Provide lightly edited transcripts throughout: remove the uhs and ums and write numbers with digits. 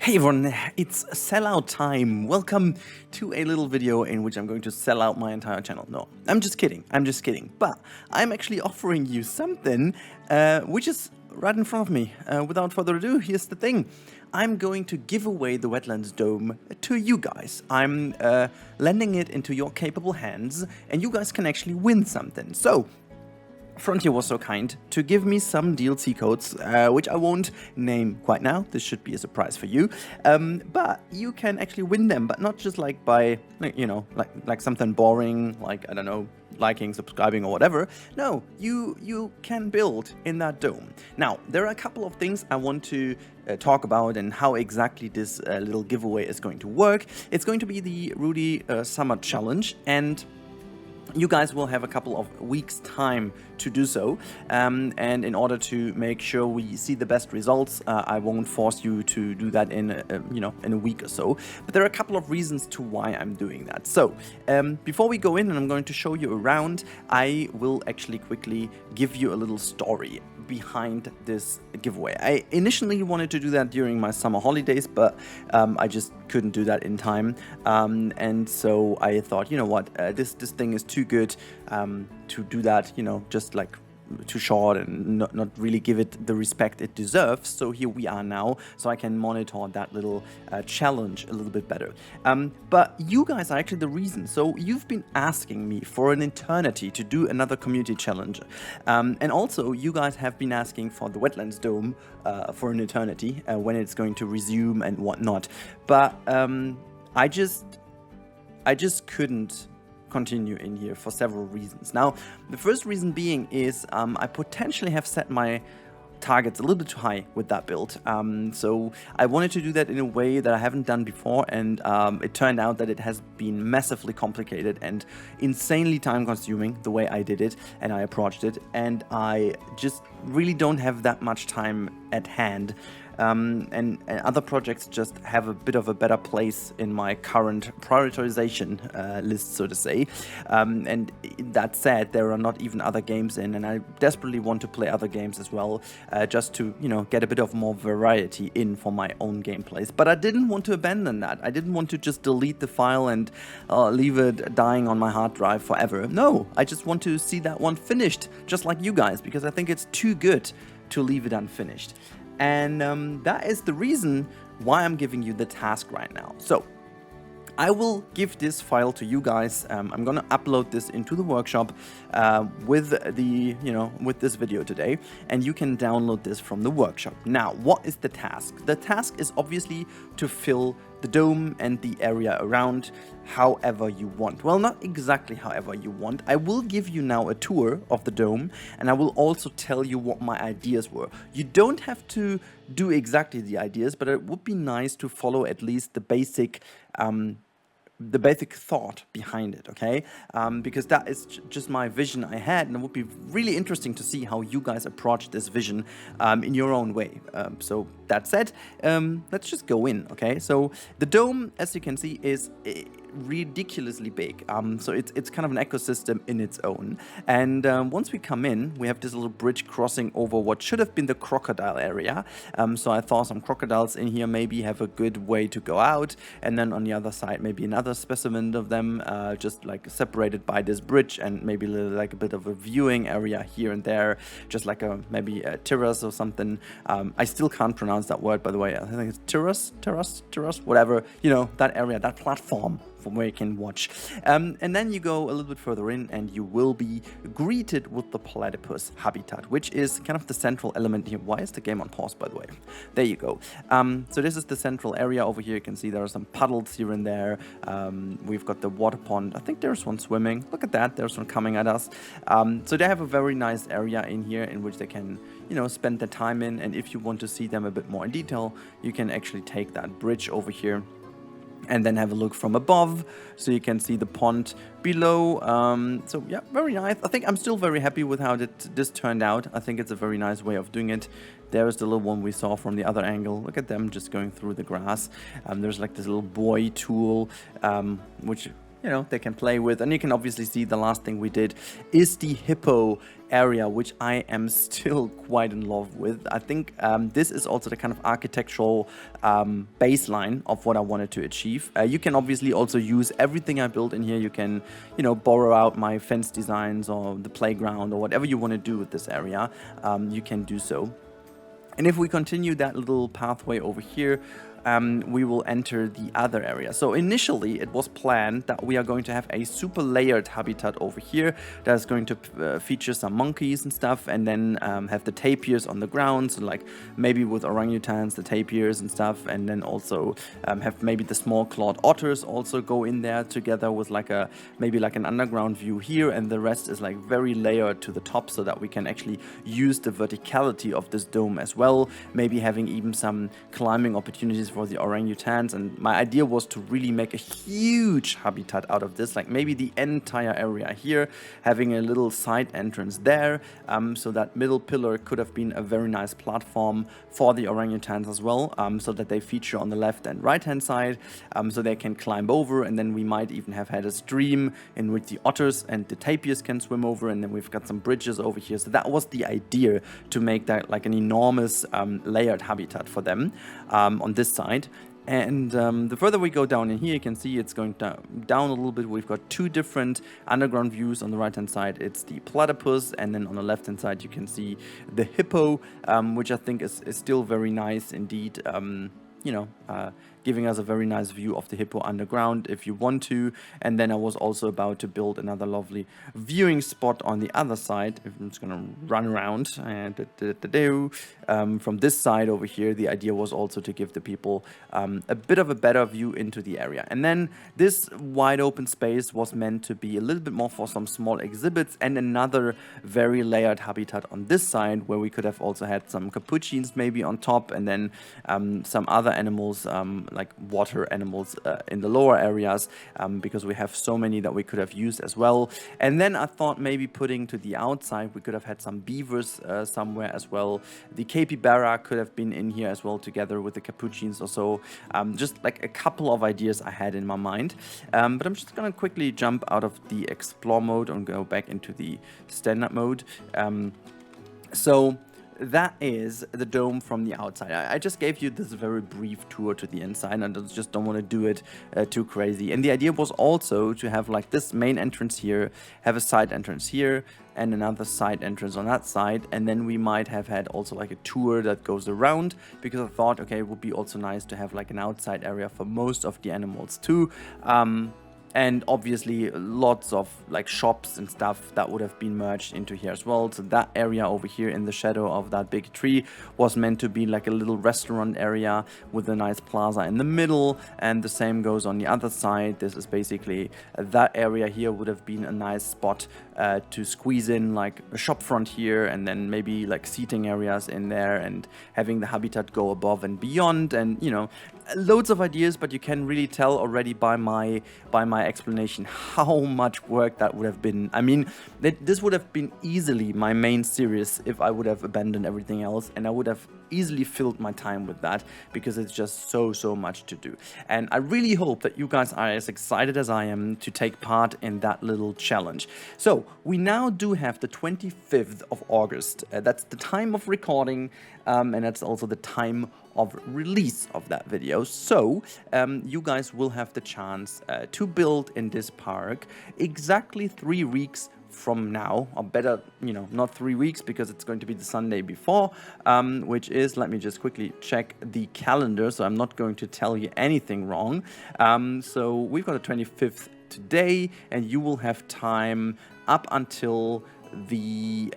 Hey everyone, it's sellout time. Welcome to a little video in which I'm going to sell out my entire channel. No, I'm just kidding. But I'm actually offering you something which is right in front of me. Without further ado, here's the thing. I'm going to give away the Wetlands Dome to you guys. I'm lending it into your capable hands and you guys can actually win something. So, Frontier was so kind to give me some DLC codes, which I won't name quite now. This should be a surprise for you. But you can actually win them, but not just like by, you know, like something boring, like, I don't know, liking, subscribing or whatever. No, you can build in that dome. Now, there are a couple of things I want to talk about and how exactly this little giveaway is going to work. It's going to be the Rudy Summer Challenge, and you guys will have a couple of weeks time to do so, and in order to make sure we see the best results, I won't force you to do that in a week or so. But there are a couple of reasons to why I'm doing that. So before we go in and I'm going to show you around, I will actually quickly give you a little story behind this giveaway. I initially wanted to do that during my summer holidays, but I just couldn't do that in time, and so I thought, you know what, this thing is too good to do that, you know, just like too short and not really give it the respect it deserves. So here we are now, so I can monitor that little challenge a little bit better. But you guys are actually the reason. So you've been asking me for an eternity to do another community challenge, and also you guys have been asking for the Wetlands Dome for an eternity, when it's going to resume and whatnot. But I just couldn't continue in here for several reasons. Now, the first reason being is I potentially have set my targets a little bit too high with that build. So I wanted to do that in a way that I haven't done before, and it turned out that it has been massively complicated and insanely time consuming the way I did it and I approached it, and I just really don't have that much time at hand. And other projects just have a bit of a better place in my current prioritization list, so to say. And that said, there are not even other games in, and I desperately want to play other games as well, just to, you know, get a bit of more variety in for my own gameplays. But I didn't want to abandon that. I didn't want to just delete the file and leave it dying on my hard drive forever. No, I just want to see that one finished, just like you guys, because I think it's too good to leave it unfinished. And that is the reason why I'm giving you the task right now. So I will give this file to you guys. I'm gonna upload this into the workshop with this video today, and you can download this from the workshop. Now, what is the task? The task is obviously to fill the dome and the area around however you want. Well, not exactly however you want. I will give you now a tour of the dome, and I will also tell you what my ideas were. You don't have to do exactly the ideas, but it would be nice to follow at least the basic thought behind it, okay? Because that is just my vision I had, and it would be really interesting to see how you guys approach this vision in your own way. So that said, let's just go in, okay? So the dome, as you can see, is ridiculously big. So it's kind of an ecosystem in its own. And once we come in, we have this little bridge crossing over what should have been the crocodile area. So I thought some crocodiles in here maybe have a good way to go out, and then on the other side maybe another specimen of them, just like separated by this bridge, and maybe like a bit of a viewing area here and there, just like maybe a terrace or something. I still can't pronounce that word, by the way. I think it's terrace, whatever, you know, that area, that platform from where you can watch. And then you go a little bit further in and you will be greeted with the platypus habitat, which is kind of the central element here. Why is the game on pause, by the way? There you go. So this is the central area over here. You can see there are some puddles here and there. We've got the water pond. I think there's one swimming. Look at that. There's one coming at us. So they have a very nice area in here in which they can, you know, spend their time in. And if you want to see them a bit more in detail, you can actually take that bridge over here and then have a look from above, so you can see the pond below. So yeah, very nice. I think I'm still very happy with how this turned out. I think it's a very nice way of doing it. There's the little one we saw from the other angle. Look at them just going through the grass. There's like this little buoy tool, which you know, they can play with. And you can obviously see the last thing we did is the hippo area, which I am still quite in love with. I think this is also the kind of architectural baseline of what I wanted to achieve. You can obviously also use everything I built in here. You can, you know, borrow out my fence designs or the playground or whatever you want to do with this area. You can do so. And if we continue that little pathway over here, we will enter the other area. So initially it was planned that we are going to have a super layered habitat over here that's going to feature some monkeys and stuff, and then have the tapirs on the ground, so like maybe with orangutans, the tapirs and stuff, and then also have maybe the small clawed otters also go in there together with like a maybe like an underground view here, and the rest is like very layered to the top so that we can actually use the verticality of this dome as well, maybe having even some climbing opportunities for the orangutans. And my idea was to really make a huge habitat out of this, like maybe the entire area here, having a little side entrance there, so that middle pillar could have been a very nice platform for the orangutans as well, so that they feature on the left and right hand side, so they can climb over, and then we might even have had a stream in which the otters and the tapirs can swim over, and then we've got some bridges over here. So that was the idea, to make that like an enormous layered habitat for them on this side. And the further we go down in here, you can see it's going down a little bit. We've got two different underground views. On the right hand side it's the platypus, and then on the left hand side you can see the hippo, which I think is still very nice indeed. You know, giving us a very nice view of the hippo underground if you want to. And then I was also about to build another lovely viewing spot on the other side. I'm just gonna run around and from this side over here. The idea was also to give the people a bit of a better view into the area. And then this wide open space was meant to be a little bit more for some small exhibits, and another very layered habitat on this side, where we could have also had some capuchins maybe on top, and then some other animals, like water animals in the lower areas, because we have so many that we could have used as well. And then I thought maybe putting to the outside, we could have had some beavers somewhere as well. The capybara could have been in here as well, together with the capuchins or so. Just like a couple of ideas I had in my mind. But I'm just gonna quickly jump out of the explore mode and go back into the standard mode. So that is the dome from the outside. I just gave you this very brief tour to the inside, and I just don't want to do it too crazy. And the idea was also to have like this main entrance here, have a side entrance here, and another side entrance on that side. And then we might have had also like a tour that goes around, because I thought, okay, it would be also nice to have like an outside area for most of the animals too. And obviously lots of like shops and stuff that would have been merged into here as well. So that area over here in the shadow of that big tree was meant to be like a little restaurant area with a nice plaza in the middle, and the same goes on the other side. This is basically that area here would have been a nice spot to squeeze in like a shop front here, and then maybe like seating areas in there, and having the habitat go above and beyond. And you know, loads of ideas, but you can really tell already by my explanation how much work that would have been. I mean, this would have been easily my main series if I would have abandoned everything else, and I would have easily filled my time with that, because it's just so much to do. And I really hope that you guys are as excited as I am to take part in that little challenge. So we now do have the 25th of August. That's the time of recording, and that's also the time of release of that video. So you guys will have the chance to build in this park exactly 3 weeks from now, or better, you know, not 3 weeks, because it's going to be the Sunday before, which is, let me just quickly check the calendar so I'm not going to tell you anything wrong. So we've got the 25th today, and you will have time up until the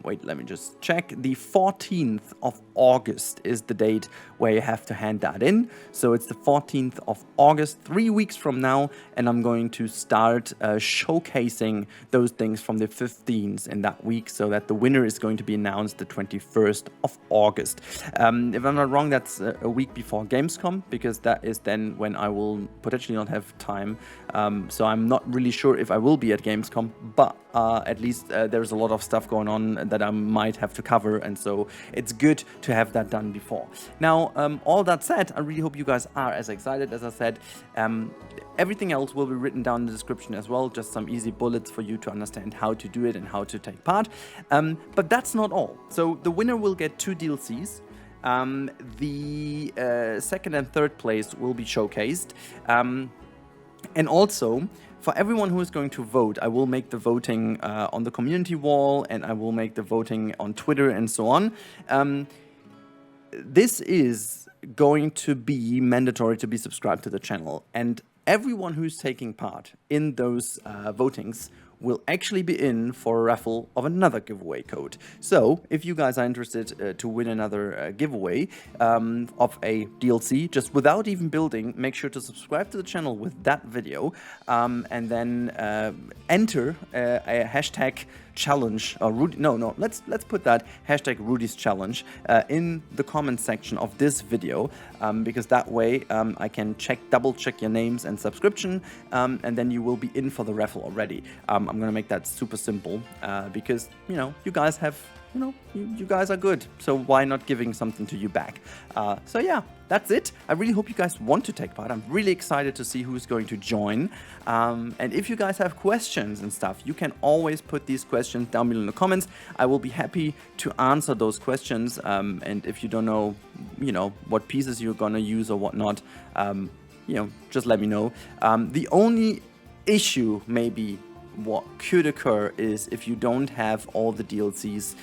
wait, let me just check. The 14th of August is the date where you have to hand that in. So it's the 14th of August, 3 weeks from now, and I'm going to start showcasing those things from the 15th in that week, so that the winner is going to be announced the 21st of August. If I'm not wrong, that's a week before Gamescom, because that is then when I will potentially not have time. So I'm not really sure if I will be at Gamescom, but At least there's a lot of stuff going on that I might have to cover, and so it's good to have that done before. Now, all that said, I really hope you guys are as excited as I said. Everything else will be written down in the description as well, just some easy bullets for you to understand how to do it and how to take part. But that's not all. So the winner will get 2 DLCs. The second and third place will be showcased. And also, for everyone who is going to vote, I will make the voting on the community wall, and I will make the voting on Twitter and so on. This is going to be mandatory to be subscribed to the channel, and everyone who's taking part in those votings will actually be in for a raffle of another giveaway code. So if you guys are interested to win another giveaway of a DLC, just without even building, make sure to subscribe to the channel with that video, and then enter a hashtag challenge, or let's put that hashtag Rudy's challenge in the comment section of this video, because that way I can double check your names and subscription, and then you will be in for the raffle already. I'm gonna make that super simple because you guys have you guys are good, so why not giving something to you back? So yeah, that's it. I really hope you guys want to take part. I'm really excited to see who's going to join. And if you guys have questions and stuff, you can always put these questions down below in the comments. I will be happy to answer those questions. And if you don't know, what pieces you're gonna use or whatnot, just let me know. The only issue maybe what could occur is if you don't have all the DLCs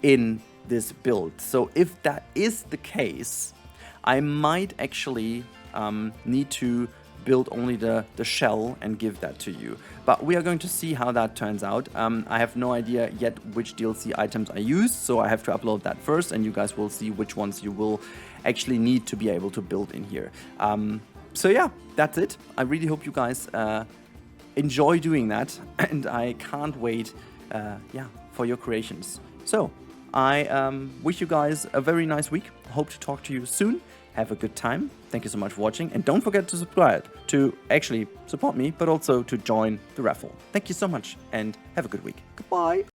in this build. So if that is the case, I might actually need to build only the shell and give that to you. But we are going to see how that turns out. I have no idea yet which DLC items I use, so I have to upload that first, and you guys will see which ones you will actually need to be able to build in here. So yeah, that's it. I really hope you guys enjoy doing that, and I can't wait for your creations. So I wish you guys a very nice week. Hope to talk to you soon. Have a good time. Thank you so much for watching, and don't forget to subscribe to actually support me, but also to join the raffle. Thank you so much, and have a good week. Goodbye.